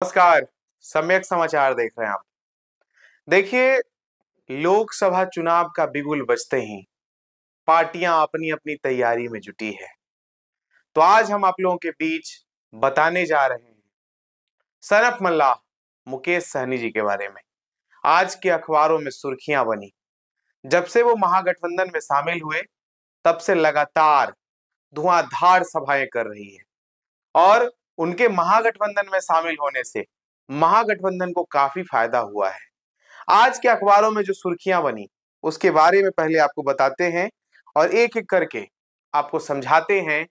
नमस्कार। सम्यक समाचार देख रहे हैं आप। देखिए, लोकसभा चुनाव का बिगुल बजते ही पार्टियां अपनी अपनी तैयारी में जुटी है। तो आज हम आप लोगों के बीच बताने जा रहे हैं सनत मल्लाह मुकेश सहनी जी के बारे में। आज के अखबारों में सुर्खियां बनी। जब से वो महागठबंधन में शामिल हुए तब से लगातार धुआंधार सभाएं कर रही है और उनके महागठबंधन में शामिल होने से महागठबंधन को काफी फायदा हुआ है। आज के अखबारों में जो सुर्खियां बनी उसके बारे में पहले आपको बताते हैं और एक एक करके आपको समझाते हैं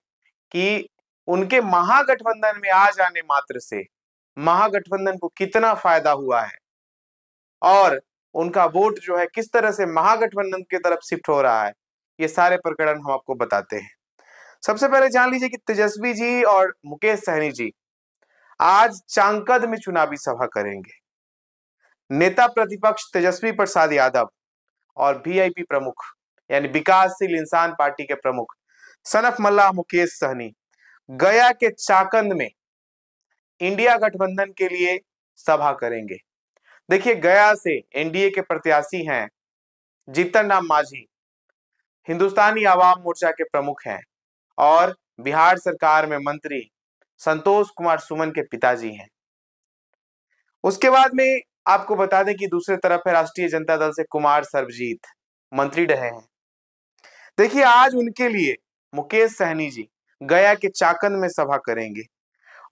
कि उनके महागठबंधन में आ जाने मात्र से महागठबंधन को कितना फायदा हुआ है और उनका वोट जो है किस तरह से महागठबंधन की तरफ शिफ्ट हो रहा है। ये सारे प्रकरण हम आपको बताते हैं। सबसे पहले जान लीजिए कि तेजस्वी जी और मुकेश सहनी जी आज चांकद में चुनावी सभा करेंगे। नेता प्रतिपक्ष तेजस्वी प्रसाद यादव और वीआईपी प्रमुख यानी विकासशील इंसान पार्टी के प्रमुख सनत मल्लाह मुकेश सहनी गया के चाकंद में इंडिया गठबंधन के लिए सभा करेंगे। देखिए, गया से एनडीए के प्रत्याशी हैं जीतन राम मांझी, हिंदुस्तानी आवाम मोर्चा के प्रमुख हैं और बिहार सरकार में मंत्री संतोष कुमार सुमन के पिताजी हैं। उसके बाद में आपको बता दें कि दूसरी तरफ है राष्ट्रीय जनता दल से कुमार सर्वजीत, मंत्री रहे हैं। देखिए, आज उनके लिए मुकेश सहनी जी गया के चाकंद में सभा करेंगे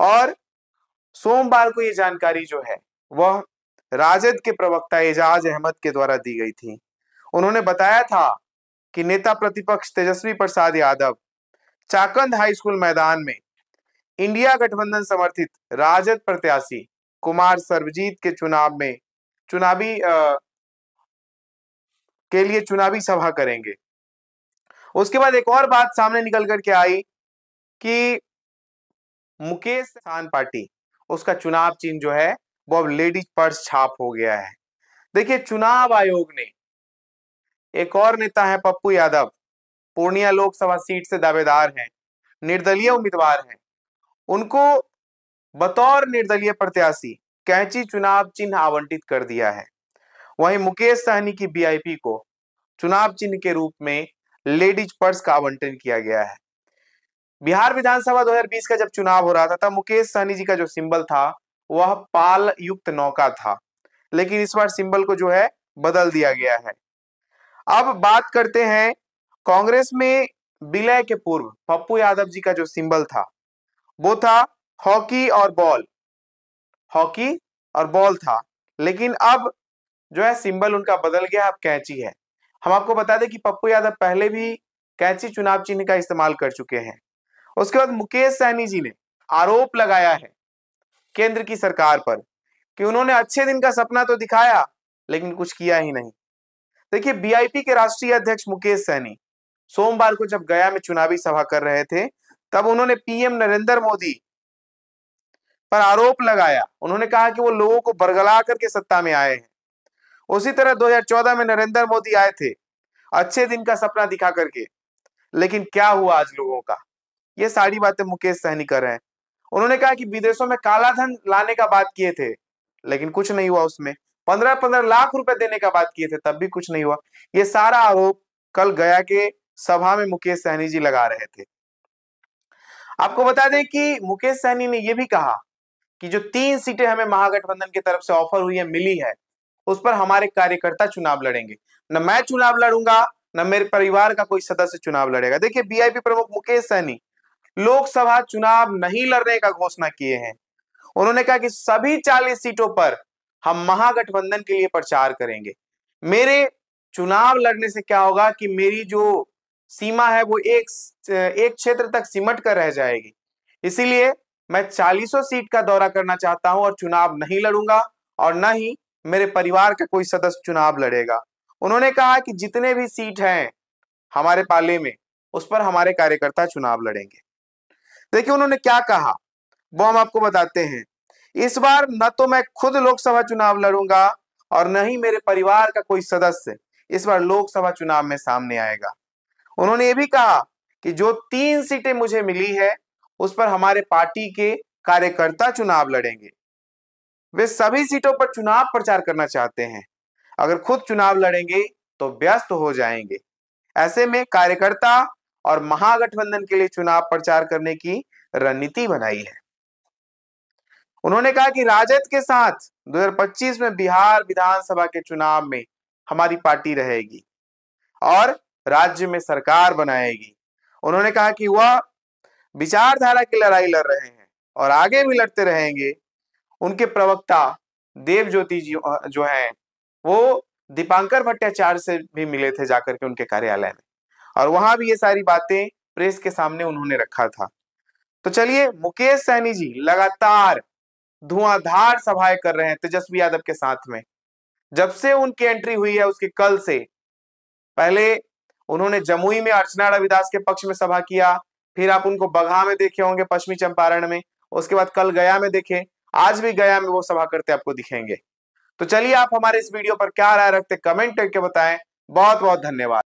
और सोमवार को ये जानकारी जो है वह राजद के प्रवक्ता एजाज अहमद के द्वारा दी गई थी। उन्होंने बताया था कि नेता प्रतिपक्ष तेजस्वी प्रसाद यादव चाकंद हाई स्कूल मैदान में इंडिया गठबंधन समर्थित राजद प्रत्याशी कुमार सर्वजीत के चुनावी सभा करेंगे। उसके बाद एक और बात सामने निकल करके आई कि मुकेश किसान पार्टी उसका चुनाव चिन्ह जो है वो अब लेडीज पर्स छाप हो गया है। देखिए, चुनाव आयोग ने एक और नेता है पप्पू यादव, पूर्णिया लोकसभा सीट से दावेदार हैं, निर्दलीय उम्मीदवार हैं, उनको बतौर निर्दलीय प्रत्याशी कैंची चुनाव चिन्ह आवंटित कर दिया है। वहीं मुकेश सहनी की वीआईपी को चुनाव चिन्ह के रूप में लेडीज पर्स का आवंटन किया गया है। बिहार विधानसभा 2020 का जब चुनाव हो रहा था तब मुकेश सहनी जी का जो सिंबल था वह पाल युक्त नौका था, लेकिन इस बार सिंबल को जो है बदल दिया गया है। अब बात करते हैं कांग्रेस में विलय के पूर्व पप्पू यादव जी का जो सिंबल था वो था हॉकी और बॉल था, लेकिन अब जो है सिंबल उनका बदल गया, अब कैंची है। हम आपको बता दें कि पप्पू यादव पहले भी कैंची चुनाव चिन्ह का इस्तेमाल कर चुके हैं। उसके बाद मुकेश सहनी जी ने आरोप लगाया है केंद्र की सरकार पर कि उन्होंने अच्छे दिन का सपना तो दिखाया लेकिन कुछ किया ही नहीं। देखिए, वीआईपी के राष्ट्रीय अध्यक्ष मुकेश सहनी सोमवार को जब गया में चुनावी सभा कर रहे थे तब उन्होंने पीएम नरेंद्र मोदी पर आरोप लगाया। उन्होंने कहा कि वो लोगों को बरगला करके सत्ता में आए हैं। उसी तरह 2014 में नरेंद्र मोदी आए थे अच्छे दिन का सपना दिखा करके, लेकिन क्या हुआ आज लोगों का। ये सारी बातें मुकेश सहनी कर रहे हैं। उन्होंने कहा कि विदेशों में काला धन लाने का बात किए थे लेकिन कुछ नहीं हुआ, उसमें 15-15 लाख रुपए देने का बात किए थे तब भी कुछ नहीं हुआ। ये सारा आरोप कल गया के सभा में मुकेश सहनी जी लगा रहे थे। आपको बता दें कि मुकेश सहनी ने यह भी कहा कि जो 3 सीटें हमें महागठबंधन की तरफ से ऑफर हुई है, मिली है, उस पर हमारे कार्यकर्ता चुनाव लड़ेंगे। न मैं चुनाव लड़ूंगा न मेरे परिवार का कोई सदस्य चुनाव लड़ेगा। देखिए, वीआईपी प्रमुख मुकेश सहनी लोकसभा चुनाव नहीं लड़ने का घोषणा किए हैं। उन्होंने कहा कि सभी 40 सीटों पर हम महागठबंधन के लिए प्रचार करेंगे। मेरे चुनाव लड़ने से क्या होगा कि मेरी जो सीमा है वो एक क्षेत्र तक सिमट कर रह जाएगी। इसीलिए मैं 40 सीट का दौरा करना चाहता हूं और चुनाव नहीं लड़ूंगा और न ही मेरे परिवार का कोई सदस्य चुनाव लड़ेगा। उन्होंने कहा कि जितने भी सीट हैं हमारे पाले में उस पर हमारे कार्यकर्ता चुनाव लड़ेंगे। देखिए, उन्होंने क्या कहा वो हम आपको बताते हैं। इस बार न तो मैं खुद लोकसभा चुनाव लड़ूंगा और न ही मेरे परिवार का कोई सदस्य इस बार लोकसभा चुनाव में सामने आएगा। उन्होंने ये भी कहा कि जो 3 सीटें मुझे मिली है उस पर हमारे पार्टी के कार्यकर्ता चुनाव लड़ेंगे। वे सभी सीटों पर चुनाव प्रचार करना चाहते हैं। अगर खुद चुनाव लड़ेंगे तो व्यस्त हो जाएंगे। ऐसे में कार्यकर्ता और महागठबंधन के लिए चुनाव प्रचार करने की रणनीति बनाई है। उन्होंने कहा कि राजद के साथ 2025 में बिहार विधानसभा के चुनाव में हमारी पार्टी रहेगी और राज्य में सरकार बनाएगी। उन्होंने कहा कि वह विचारधारा की लड़ाई लड़ रहे हैं और आगे भी लड़ते रहेंगे। उनके प्रवक्ता देवज्योति जी जो हैं वो दीपांकर भट्टाचार्य से भी मिले थे जाकर के उनके कार्यालय में, और वहां भी ये सारी बातें प्रेस के सामने उन्होंने रखा था। तो चलिए, मुकेश सहनी जी लगातार धुआंधार सभाएं कर रहे हैं तेजस्वी यादव के साथ में। जब से उनकी एंट्री हुई है उसके कल से, पहले उन्होंने जमुई में अर्चना रविदास के पक्ष में सभा किया, फिर आप उनको बगहा में देखे होंगे, पश्चिमी चंपारण में, उसके बाद कल गया में देखे, आज भी गया में वो सभा करते आपको दिखेंगे। तो चलिए, आप हमारे इस वीडियो पर क्या राय रखते कमेंट करके बताएं। बहुत बहुत धन्यवाद।